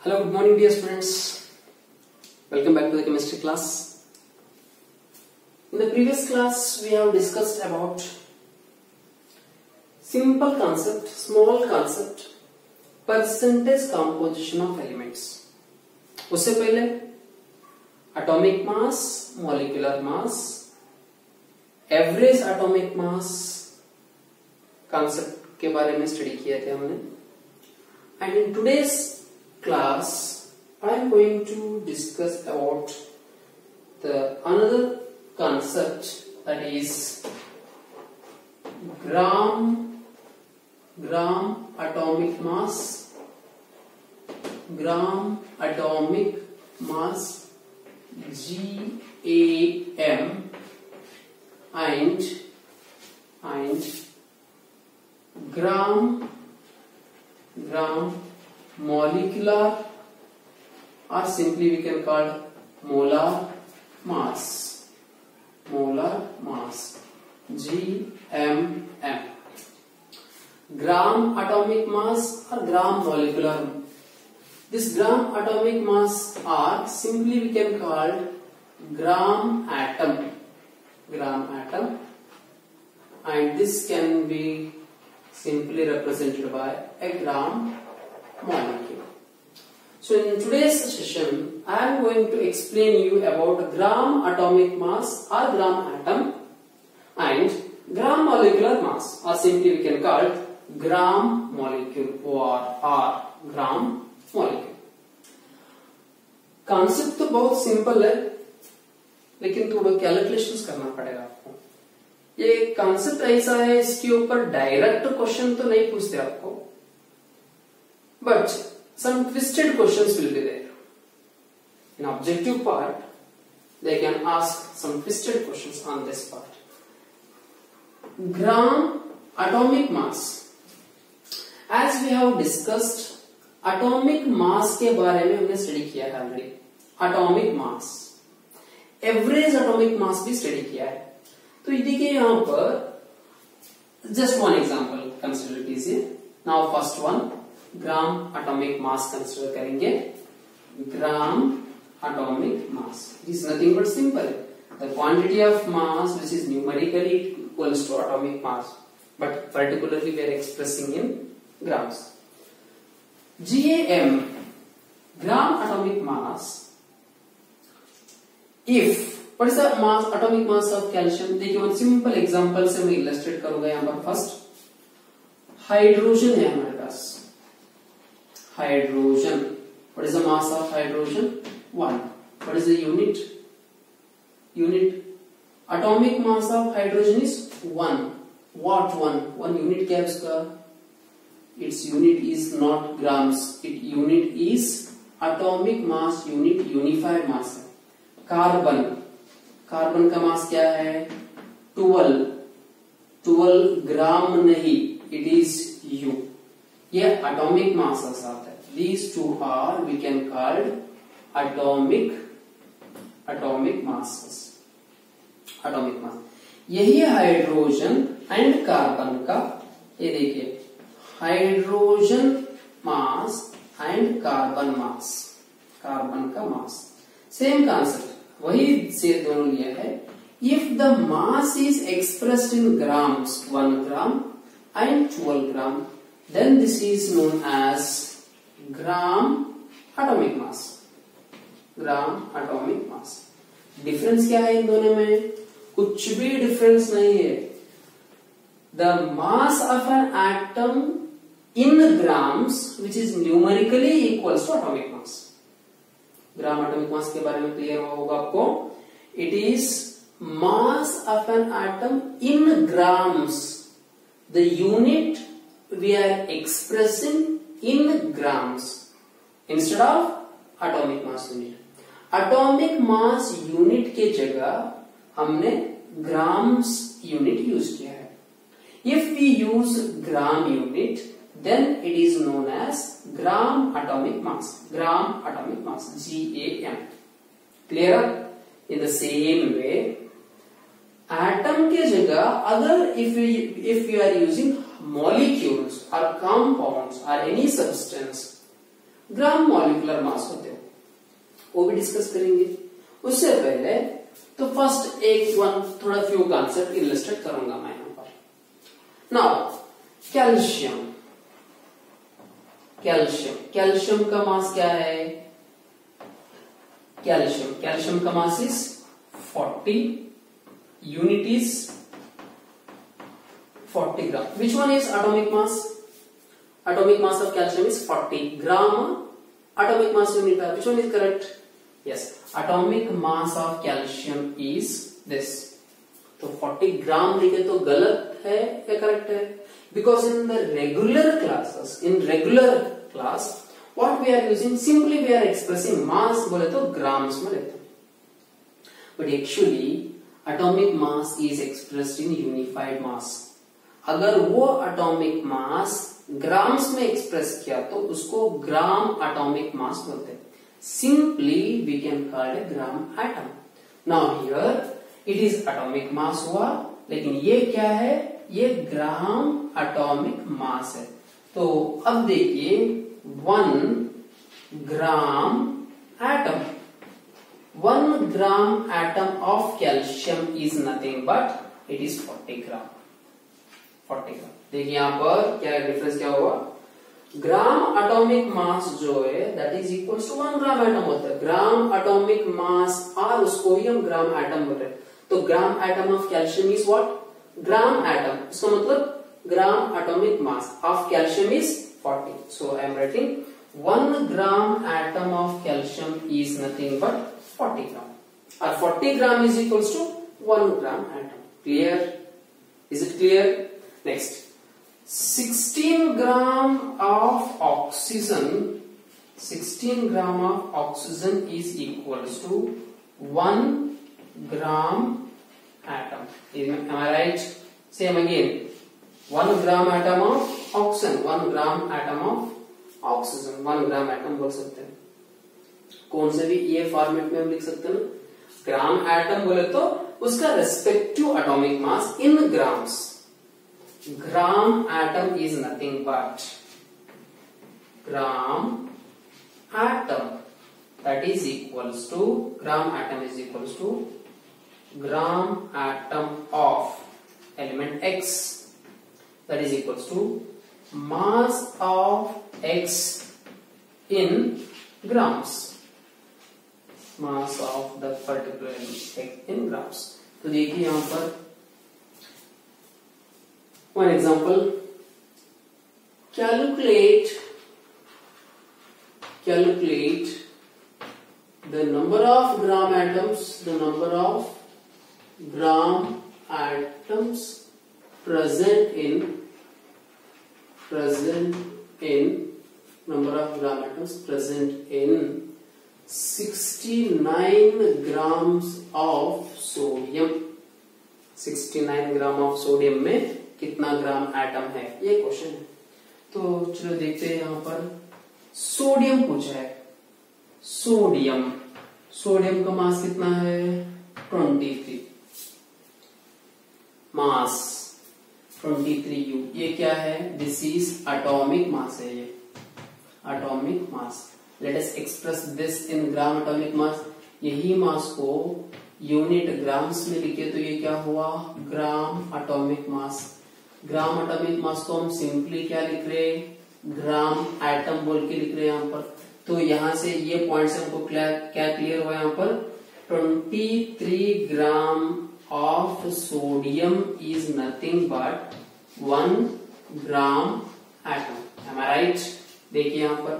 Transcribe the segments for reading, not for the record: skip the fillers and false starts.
Hello, good morning dear students. Welcome back to the chemistry class. In the previous class we have discussed about simple concept, small concept, percentage composition of elements. उससे पहले atomic mass, molecular mass, average atomic mass concept के बारे में study किए थे हमने. And in today's class I am going to discuss about the another concept, that is gram atomic mass, GAM, and gram molecular, or simply we can call molar mass, GMM. Gram atomic mass or gram molecular. This gram atomic mass, or simply we can call gram atom, and this can be simply represented by a gram molecule. So in today's session I am going to explain you about gram atomic mass or gram atom and gram molecular mass, or simply we can call it gram molecule or gram molecule. Concept तो बहुत simple है, लेकिन थोड़ा calculations करना पड़ेगा आपको. ये concept ऐसा है, इसके ऊपर डायरेक्ट क्वेश्चन तो नहीं पूछते आपको, but some twisted questions will be there. In objective part, they can ask some twisted questions on this part. Gram atomic mass. As we have discussed, atomic mass के बारे में हमने स्टडी किया है already. Atomic mass, average atomic mass भी study किया है. तो ये देखिए यहाँ पर just one example consider कीजिए. Now first one, ग्राम atomic mass consider करेंगे. ग्राम atomic mass is nothing but simple. The quantity of mass which is numerically equals to atomic mass, but particularly we are expressing in grams. GAM, gram atomic mass. If what is the mass, atomic mass of calcium? देखिए one simple example से मैं illustrate करूंगा यहाँ पर. First hydrogen है हमारे पास. Hydrogen. What is the mass of hydrogen? 1. What is the unit? Atomic mass of hydrogen is 1. What 1? 1 unit क्या है उसका? Its unit is not grams. Its unit is atomic mass unit, unified mass. Carbon का मास क्या है? 12 ग्राम नहीं, it is U. ये atomic mass के साथ है. These two are we can call atomic masses. Atomic mass. यही हाइड्रोजन एंड कार्बन का, ये देखिए हाइड्रोजन मास एंड कार्बन का मास. सेम कॉन्सेप्ट, वही से दोनों लिया है. If the mass is expressed in grams, 1 gram and 12 gram, then this is known as gram atomic mass. Difference क्या है इन दोनों में? कुछ भी डिफरेंस नहीं है. The mass of an atom in grams which is numerically equals to atomic mass. Gram atomic mass के बारे में क्लियर होगा आपको. It is mass of an atom in grams. The unit we are expressing in grams instead of atomic mass unit. Atomic mass unit के जगह हमने grams unit use किया है. If we use gram unit, then it is known as gram atomic mass. GAM. Clear? In the same way, atom के जगह अगर if we are using molecules or compounds or any substance, gram molecular मास होते हो, वो भी discuss करेंगे। उससे पहले तो फर्स्ट थोड़ा फ्यू कॉन्सेप्ट इलस्ट्रेट करूंगा मैं यहां पर। नाउ कैल्शियम, कैल्शियम का मास क्या है? कैल्शियम का mass is 40, unit is 40 gram. Which one is atomic mass? Atomic mass of calcium is 40 gram. Atomic mass unit, which one is correct? Yes, atomic mass of calcium is this. तो 40 ग्राम लिखे तो गलत है या correct है? Because in the regular classes, in regular class, what we are using, simply we are expressing mass बोले तो grams में लेते हैं, but actually atomic mass is expressed in unified mass. अगर वो atomic mass ग्राम्स में express किया तो उसको ग्राम एटॉमिक मास बोलते हैं। Simply we can call a gram atom. Now here it is atomic mass हुआ, लेकिन ये क्या है? ये ग्राम एटॉमिक मास है। तो अब देखिए 1 gram atom, 1 gram atom of calcium is nothing but it is 40 ग्राम। 40 ग्राम। देखिए यहां पर क्या डिफरेंस क्या हुआ? ग्राम एटॉमिक मास जो है that is equal to 1 gram atom होता है। ग्राम एटॉमिक मास और उसको ही हम ग्राम एटम बोल रहे हैं। तो gram atom of calcium is what? Gram atom. इसका मतलब gram atomic mass of calcium is 40। So I am writing 1 gram atom of calcium is nothing but 40 gram और 40 gram is equal to 1 gram atom. Clear? Is it clear? Next, 16 gram of oxygen, 16 gram of oxygen is equals to 1 gram atom. Am I right? Same again. 1 gram atom of oxygen, 1 gram atom of oxygen, 1 gram atom बोल सकते हैं। कौन से भी ये format में हम लिख सकते हैं। ग्राम एटम बोले तो उसका respective atomic mass in grams. Gram atom is nothing but gram atom, that is equals to gram atom is equals to gram atom of element X, that is equals to mass of X in grams, mass of the particular X in grams। तो देखिए यहां पर one example, calculate the number of gram atoms, present in number of gram atoms present in 69 grams of sodium। 69 gram of sodium में कितना ग्राम atom है, ये question है। तो चलो देखते हैं यहां पर सोडियम पूछा है। सोडियम का मास कितना है? 23 मास 23U। ये क्या है? दिस इज एटॉमिक मास है। ये atomic mass. Let us express this in gram atomic मास। यही मास को यूनिट ग्राम्स में लिखे तो ये क्या हुआ? ग्राम एटॉमिक मास। ग्राम एटॉमिक मास को हम सिंपली क्या लिख रहे? ग्राम एटम बोल के लिख रहे हैं यहां पर। तो यहां से ये पॉइंट से हमको क्या क्लियर हुआ यहाँ पर? 23 gram of sodium is nothing but 1 gram atom. Am I right? देखिए यहाँ पर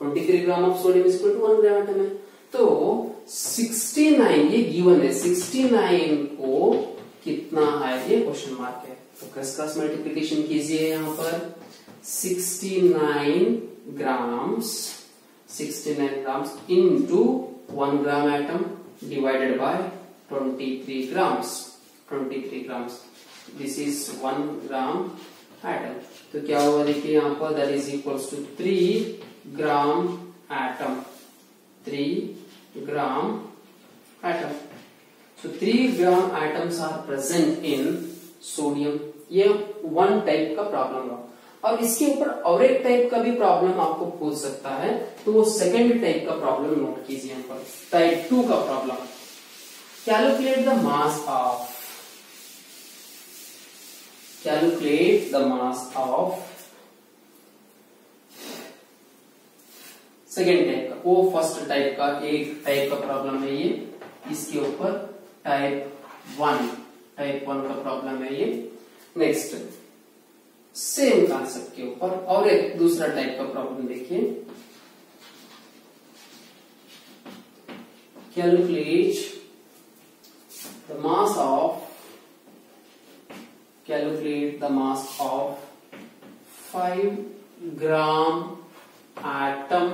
23 gram of sodium is equal to 1 gram atom है। तो 69 ये गिवन है, 69 को कितना है ये क्वेश्चन मार्क है। तो क्रॉस मल्टीप्लिकेशन कीजिए यहाँ पर 69 grams into 1 gram atom divided by 23 grams. This is 1 gram atom. तो क्या होगा देखिए यहाँ पर that is equals to 3 gram atom. 3 gram atom. So 3 gram atoms are present in sodium। ये 1 टाइप का प्रॉब्लम हुआ। और इसके ऊपर और एक टाइप का भी प्रॉब्लम आपको पूछ सकता है, तो वो सेकंड टाइप का प्रॉब्लम नोट कीजिए यहाँ पर, टाइप 2 का problem. Calculate the mass of, calculate the mass of, second type का, वो फर्स्ट टाइप का एक टाइप का प्रॉब्लम है ये, इसके ऊपर टाइप 1 का प्रॉब्लम है ये। नेक्स्ट सेम कॉन्सेप्ट के ऊपर और एक दूसरा टाइप का प्रॉब्लम देखिए, calculate the mass of, calculate the mass of 5 gram atom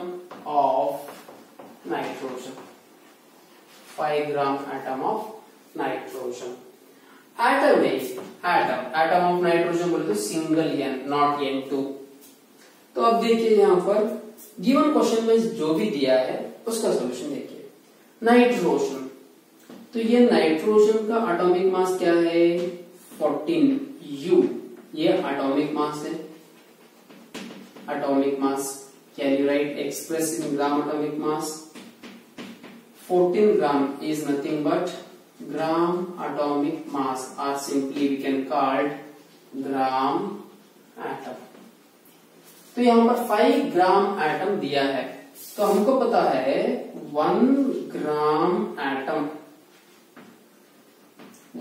of nitrogen, 5 gram atom of nitrogen। Atom है, एटम ऑफ नाइट्रोजन बोले तो सिंगल एन, नॉट N2। तो अब देखिए यहां पर गिवन क्वेश्चन में जो भी दिया है उसका सॉल्यूशन देखिए। नाइट्रोजन, तो ये नाइट्रोजन का एटॉमिक मास क्या है 14U, ये एटॉमिक मास है, atomic mass. Can you write express in gram atomic mass? 14 gram is nothing but gram atomic mass, or simply we can call gram atom। तो यहाँ पर 5 ग्राम एटम दिया है, तो हमको पता है 1 gram atom,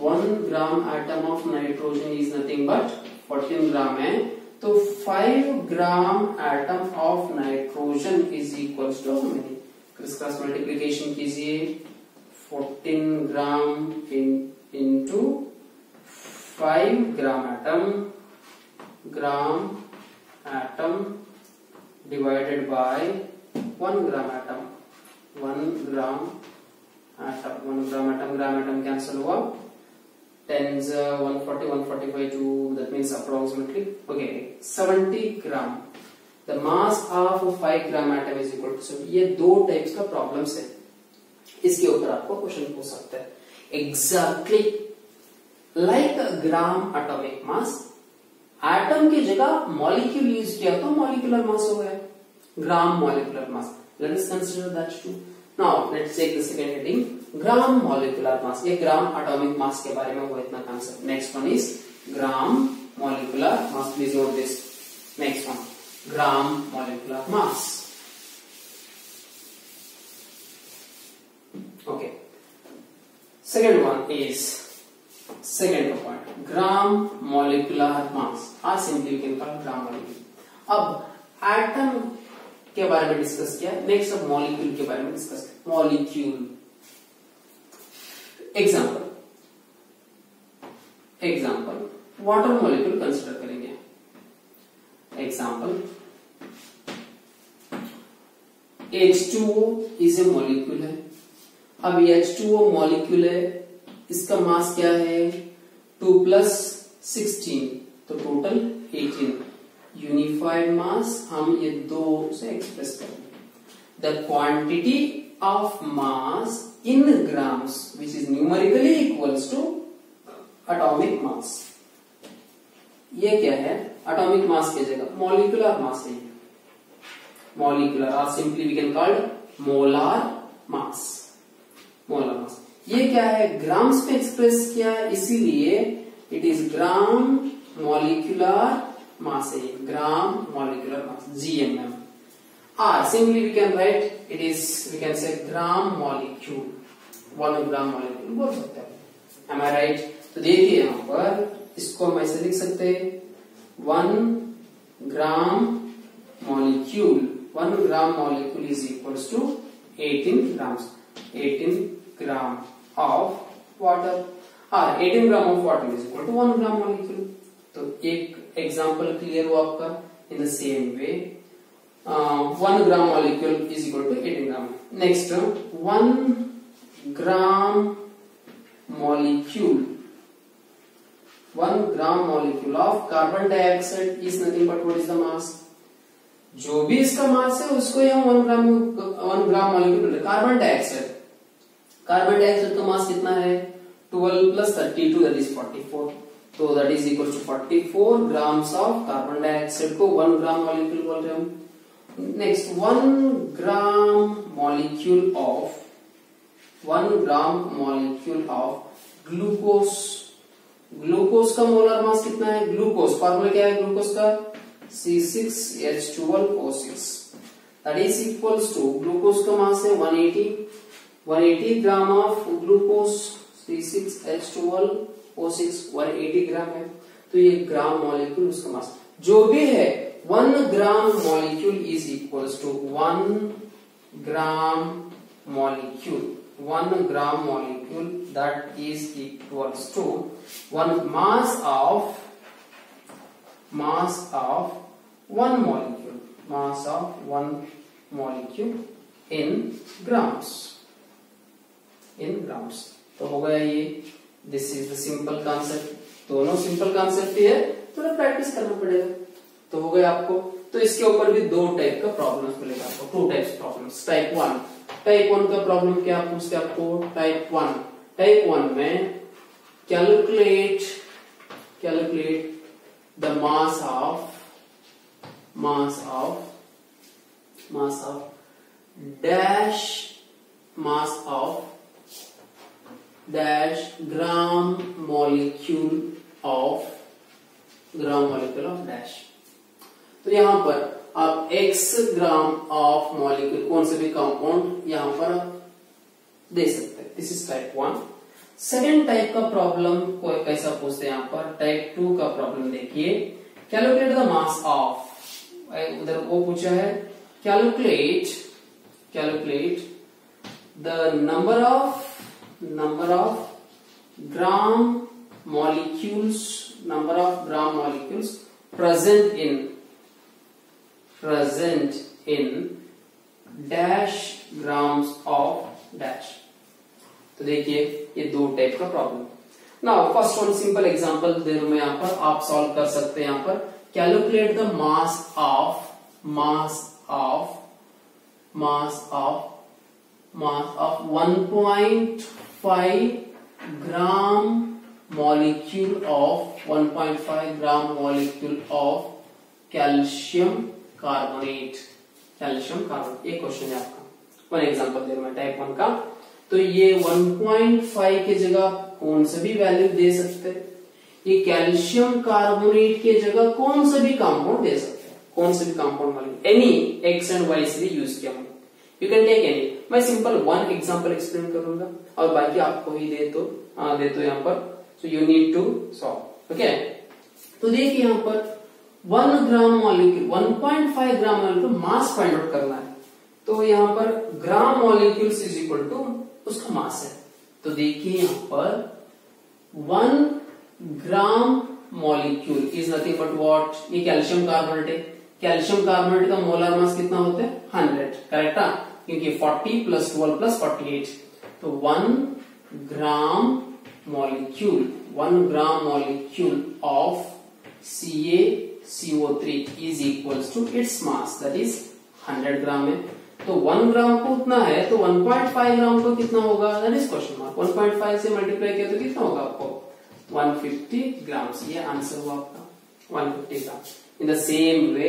1 gram atom of nitrogen is nothing but 14 gram है, तो 5 gram atom of nitrogen is equal to how many, criss cross multiplication कीजिए, 14 gram into 5 gram atom divided by 1 gram atom, 1 gram atom, gram atom cancel हुआ, 10s 140, 145 to, that means approximately, okay, 70 gram। The mass of 5 gram atom is equal to 70। ये दो types का problems है, इसके ऊपर आपको question पूछ सकता है। एग्जैक्टली लाइक ग्राम एटॉमिक मास, एटम की जगह मॉलिक्यूल यूज किया तो मॉलिक्यूलर मास हो गया, gram molecular mass. Let us consider that too. Now let's take the second heading, gram molecular mass. ये ग्राम एटॉमिक मास के बारे में हुआ इतना concept. Next one is gram molecular mass, please note this. Next one gram molecular mass, okay. Second one is, second point, gram molecular mass, और simply we can call gram molecule. अब atom के बारे में discuss किया, next अब molecule के बारे में डिस्कस किया। Molecule, example water molecule consider करेंगे। Example H2O is a molecule है। अब H2O मॉलिक्यूल है, इसका मास क्या है 2 + 16, तो टोटल 18। यूनिफाइड मास हम ये 2 से एक्सप्रेस करेंगे। The quantity of mass in grams which is numerically equals to atomic mass. ये क्या है, एटॉमिक मास की जगह मॉलिक्यूलर मास है, मॉलिक्यूलर, और simply we can call molar mass, molar mass. ये क्या है, ग्राम्स पे एक्सप्रेस किया है, इसीलिए it is gram molecular mass है, ग्राम मॉलिक्यूलर मास, GMM। और simply we can write it is, we can say gram molecule, 1 gram molecule बोल सकते हैं। Am I right? तो देखिए यहां पर इसको हम ऐसे लिख सकते हैं, 1 gram molecule, 1 gram molecule is equals to 18 grams, 18 gram of water, और 18 gram of water is equal to 1 gram molecule. तो एक एग्जांपल क्लियर हुआ आपका। In the same way 1 gram molecule is equal to 18 gram. Next 1 gram molecule, 1 gram molecule of carbon dioxide is nothing but what is the mass? जो भी इसका मास है उसको हम 1 gram molecule. Carbon dioxide, carbon dioxide का मास कितना है 12 + 32 that is 44। तो that is equal to 44 grams of carbon dioxide को 1 ग्राम मॉलिक्यूल बोल रहे हम। Next 1 gram molecule of glucose. Glucose का मोलर मास कितना है? ग्लूकोज फॉर्मूला क्या है ग्लूकोज का? C6H12O6 that is equals to glucose का मास है 180 ग्राम ऑफ ग्लूकोज C6H12O6 180 ग्राम है, तो ये ग्राम मॉलिक्यूल उसका मास जो भी है 1 gram molecule is equals to 1 gram molecule that is equals to 1 mass of 1 molecule in grams। तो हो गया ये, this is the simple concept. दोनों सिंपल कॉन्सेप्ट ही है, थोड़ा प्रैक्टिस करना पड़ेगा तो हो गया आपको। तो इसके ऊपर भी 2 टाइप का प्रॉब्लम्स मिलेगा आपको, 2 टाइप्स प्रॉब्लम्स। टाइप 1 का प्रॉब्लम क्या पूछते हैं आपको? टाइप 1 में calculate the mass of gram molecule of dash. तो यहां पर आप x ग्राम ऑफ मॉलिक्यूल कौन से भी कंपाउंड यहां पर दे सकते हैं। This is type 1। Second type का प्रॉब्लम को कैसा पूछते हैं यहां पर? टाइप 2 का प्रॉब्लम देखिए, कैलकुलेट द मास ऑफ, उधर वो पूछा है calculate the number of gram molecules present in dash grams of dash। तो देखिए ये 2 टाइप का problem. Now first one simple example दे रहा हूं मैं, यहां पर आप सॉल्व कर सकते हैं। यहां पर calculate the mass of 1.5 gram molecule of calcium carbonate. एक क्वेश्चन है आपका, वन एग्जांपल दे रहा हूं टाइप 1 का। तो ये 1.5 की जगह कौन सा भी वैल्यू दे सकते हैं, ये कैल्शियम कार्बोनेट की जगह कौन सा भी कंपाउंड दे सकते हैं, कौन सा भी compound value any X and Y से यूज किया हमने, यू कैन टेक एनी। मैं सिंपल 1 एग्जांपल एक्सप्लेन करूंगा और बाकी आपको ही दे तो यहाँ पर, so you need to solve। okay, तो देखिए यहाँ पर 1 gram molecule 1.5 gram molecule mass find out करना है। तो यहाँ पर ग्राम मॉलिक्यूल्स इज इक्वल टू उसका मास है। तो देखिए यहाँ पर 1 gram molecule is nothing but what, ये कैल्शियम कार्बोनेट है। कैल्शियम कार्बोनेट का मोलर मास कितना होता है? 100, करेक्ट है, क्योंकि 40 + 12 + 48। तो 1 gram molecule of CaCO3 is equals to its mass, that is 100 gram है। तो 1 ग्राम को उतना है, तो 1.5 ग्राम को कितना होगा, दैट इज क्वेश्चन मार्क। 1.5 से मल्टीप्लाई किया तो कितना होगा आपको? 150 ग्राम। ये आंसर हुआ आपका 150 ग्राम। इन द सेम वे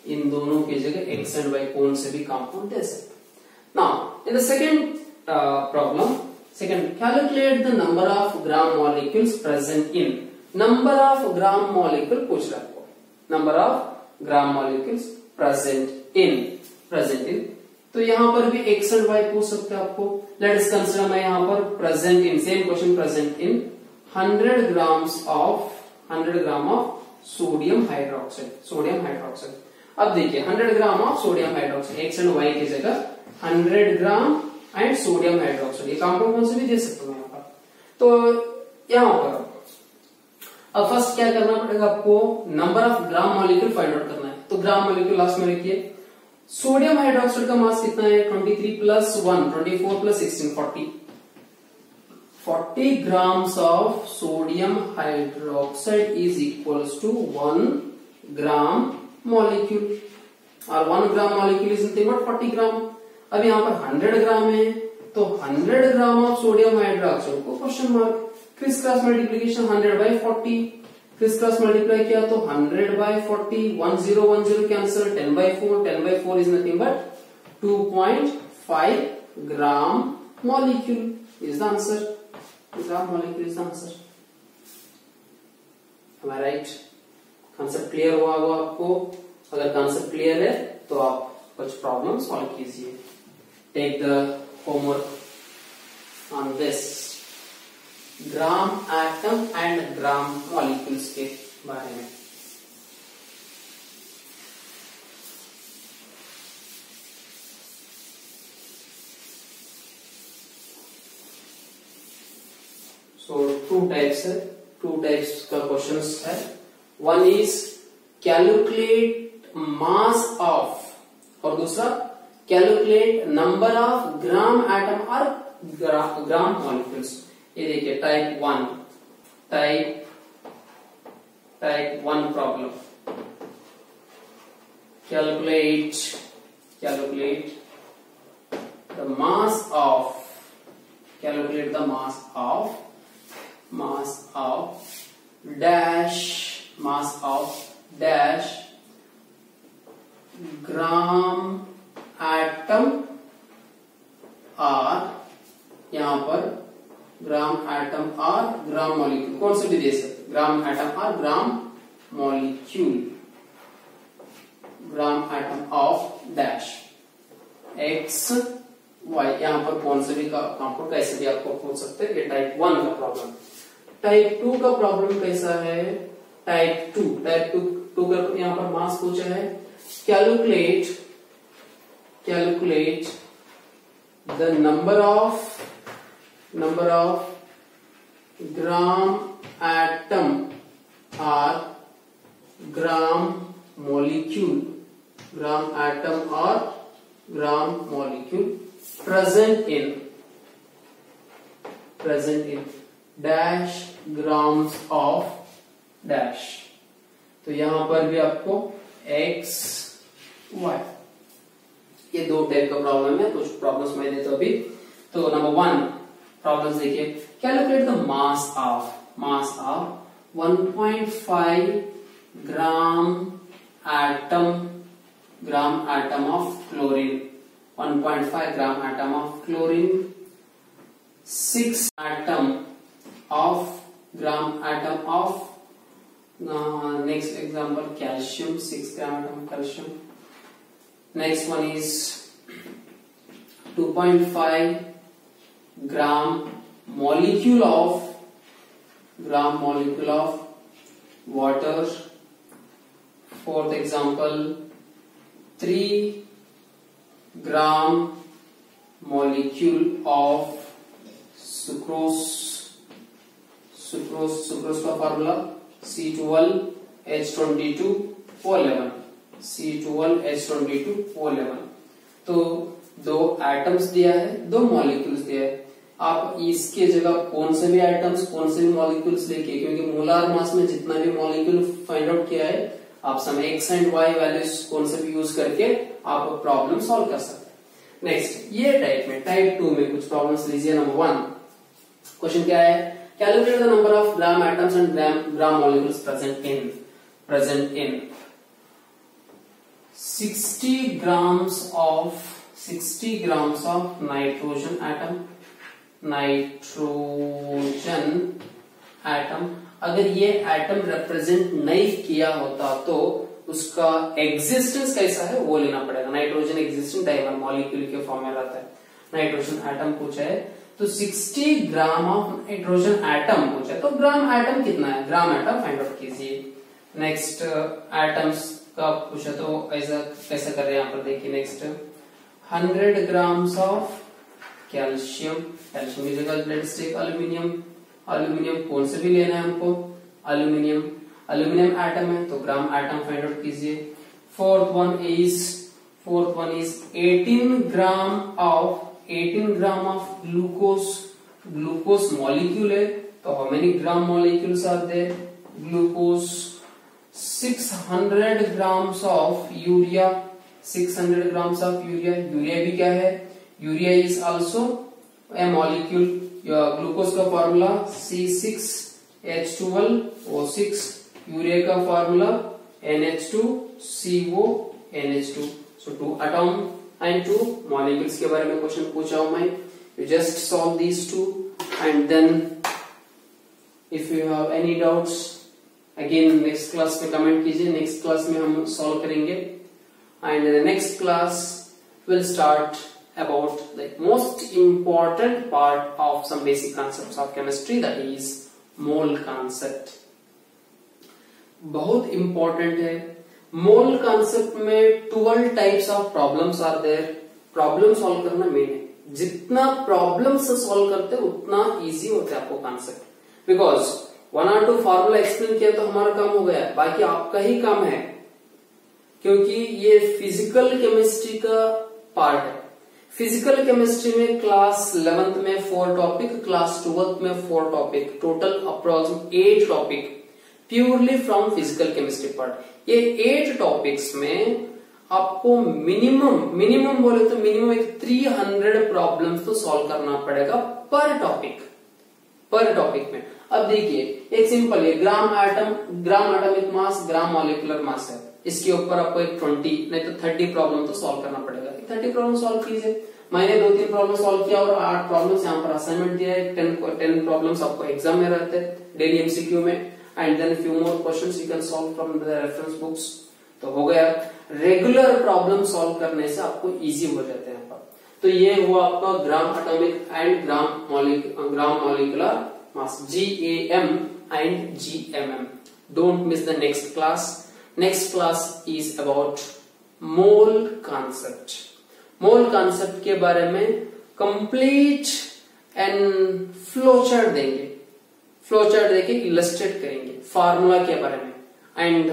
इन दोनों की जगह एक्स एंड वाई कौन से भी कंपाउंड दे सकते। Now in the second problem, calculate the number of gram molecules present in. Number of gram molecule पूछ रहा है आपको, number of gram molecules present in. तो यहां पर भी एक्स एंड वाई पूछ सकते हैं आपको। लेट अस कंसीडर, मैं यहां पर present in, same question, present in 100 gram of sodium hydroxide. अब देखिए 100 gram of sodium hydroxide, X and Y की जगह 100 ग्राम एंड सोडियम हाइड्रोक्साइड, ये कंपाउंड कौन से भी दे सकते हो यहाँ पर। तो यहाँ पर अब फर्स्ट क्या करना पड़ेगा आपको, number of gram molecule find out करना है। तो ग्राम मॉलिक्यूल लास्ट में रखिए। सोडियम हाइड्रोक्साइड का मास कितना है? 23 + 1 24 + 16 40 grams of sodium hydroxide is equals to 1 gram molecule, और 1 gram molecule is nothing but 40 gram. अब यहाँ पर 100 ग्राम है, तो 100 ग्राम ऑफ सोडियम हाइड्रोक्साइड को question mark, criss cross multiplication 100/40, criss cross multiply किया तो 100/40, 1010 cancel, 10/4, 10/4 is nothing but 2.5 gram molecule is the answer. Gram molecule is the answer. Am I right? Concept clear हुआ होगा आपको? अगर concept clear है तो आप कुछ प्रॉब्लम सॉल्व कीजिए. Take the homework on this gram atom and gram molecules के बारे में. सो टू टाइप्स का क्वेश्चंस है. One is calculate mass of और दूसरा calculate number of gram atom और ग्राम मॉलिक्यूल्स. ये देखिए type one problem. Calculate the mass of dash gram atom और यहां पर ग्राम एटम और ग्राम मॉलिक्यूल कौन से भी दे सकते. ग्राम एटम और gram molecule. Gram atom of dash X Y. यहां पर कौन से भी कंपाउंड कैसे भी आपको पूछ सकते हैं. ये टाइप 1 का प्रॉब्लम. टाइप 2 का प्रॉब्लम कैसा है. टाइप टू का यहां पर मास पूछा है. Calculate the number of gram atom और ग्राम मॉलिक्यूल. ग्राम एटम और gram molecule present in dash grams of dash. तो यहां पर भी आपको x y ये दो टाइप का प्रॉब्लम है. कुछ प्रॉब्लम्स मैं देता हूं अभी. तो नंबर 1 प्रॉब्लम्स देखिए. Calculate the mass of 1.5 gram atom of chlorine. 1.5 gram atom of chlorine. 6 gram atom of next example calcium. 6 gram atom calcium. Next one is 2.5 gram molecule of water. Fourth example 3 gram molecule of sucrose. Sucrose का formula C12H22O11. C12H22O11. तो दो atoms दिया है, दो molecules दिया है. आप इसके जगह कौन से भी एटम्स कौन से भी मॉलिक्यूल्स लेके, क्योंकि मोलार मास में जितना भी मॉलिक्यूल फाइंड आउट किया है आप समय एक्स एंड वाई वैल्यूज कौन से भी यूज करके आप प्रॉब्लम सॉल्व कर सकते हैं. नेक्स्ट ये टाइप 2 में कुछ प्रॉब्लम्स लीजिए. नंबर 1 क्वेश्चन क्या है. Calculate the number of gram atoms and gram molecules present in 60 grams of nitrogen atom. अगर ये एटम रिप्रेजेंट नहीं किया होता तो उसका एग्जिस्टेंस कैसा है वो लेना पड़ेगा. नाइट्रोजन एग्जिस्टेंट डायमर मॉलिक्यूल के फॉर्म में रहता है. नाइट्रोजन एटम पूछा है तो 60 ग्राम ऑफ नाइट्रोजन एटम पूछा है. तो ग्राम एटम कितना है. ग्राम एटम फाइंड आउट कीजिए. नेक्स्ट एटम्स का पूछा तो ऐसा कैसा कर रहे हैं यहाँ पर देखिए. Next 100 grams of calcium. Calcium की जगह लेट्स टेक अल्यूमिनियम कौन से भी लेना है हमको. अल्यूमिनियम एटम है तो ग्राम एटम फाइंड आउट कीजिए. Fourth one is 18 gram of glucose molecule है. तो how many gram molecules are there. Glucose. 600 grams of urea. 600 grams of urea भी क्या है. Urea is also a molecule. Glucose का formula C6H12O6. यूरिया का formula NH2CO NH2. So 2 atom and 2 molecules के बारे में क्वेश्चन पूछा हूं मैं. You just solve these two and then if you have any doubts again next class में कमेंट कीजिए. नेक्स्ट क्लास में हम सॉल्व करेंगे and the next class will start about the most important part of some basic concepts of chemistry, that is mole concept. बहुत important है. मोल concept में 12 types of problems are there. Problem solve करना main है. जितना problem से solve करते हैं उतना इजी होता है आपको concept. Because 1 or 2 formula explain किया तो हमारा काम हो गया, बाकी आपका ही काम है, क्योंकि ये फिजिकल केमिस्ट्री का पार्ट है. फिजिकल केमिस्ट्री में क्लास 11th में 4 टॉपिक, क्लास 12th में 4 topic, total approximate 8 topic purely from physical chemistry part. ये 8 टॉपिक्स में आपको मिनिमम बोले तो मिनिमम एक 300 प्रॉब्लम्स तो सॉल्व करना पड़ेगा पर टॉपिक में. अब देखिए एक सिंपल है, ग्राम एटॉमिक मास, ग्राम मॉलिक्यूलर मास है. इसके ऊपर आपको एक 20 नहीं तो 30 प्रॉब्लम तो सॉल्व करना पड़ेगा. 30 प्रॉब्लम सॉल्व कीजिए. मैंने 2-3 प्रॉब्लम सॉल्व किया और 8 प्रॉब्लम्स यहाँ पर असाइनमेंट दिया है. 10 प्रॉब्लम्स आपको एग्जाम में रहते हैं डेली एमसीक्यू में. And then few more questions you can solve from the reference books. तो हो गया. रेगुलर प्रॉब्लम सॉल्व करने से आपको इजी हो जाते हैं. तो ये हुआ आपका gram atomic and gram molecular mass, GAM and GMM. Don't miss the next class. Next class is about mole concept. Mole concept के बारे में complete and flowchart देंगे. फ्लोचार्ट देके इलस्ट्रेट करेंगे फार्मूला के बारे में. And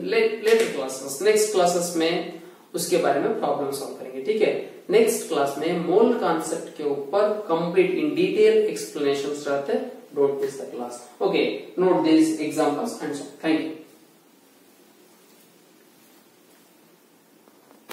later classes, next classes में उसके बारे में प्रॉब्लम सॉल्व करेंगे. ठीक है. नेक्स्ट क्लास में मोल कॉन्सेप्ट के ऊपर कंप्लीट इन डिटेल एक्सप्लेनेशंस रहते हैं. Don't miss the class. Okay, note this examples and so. Thank you.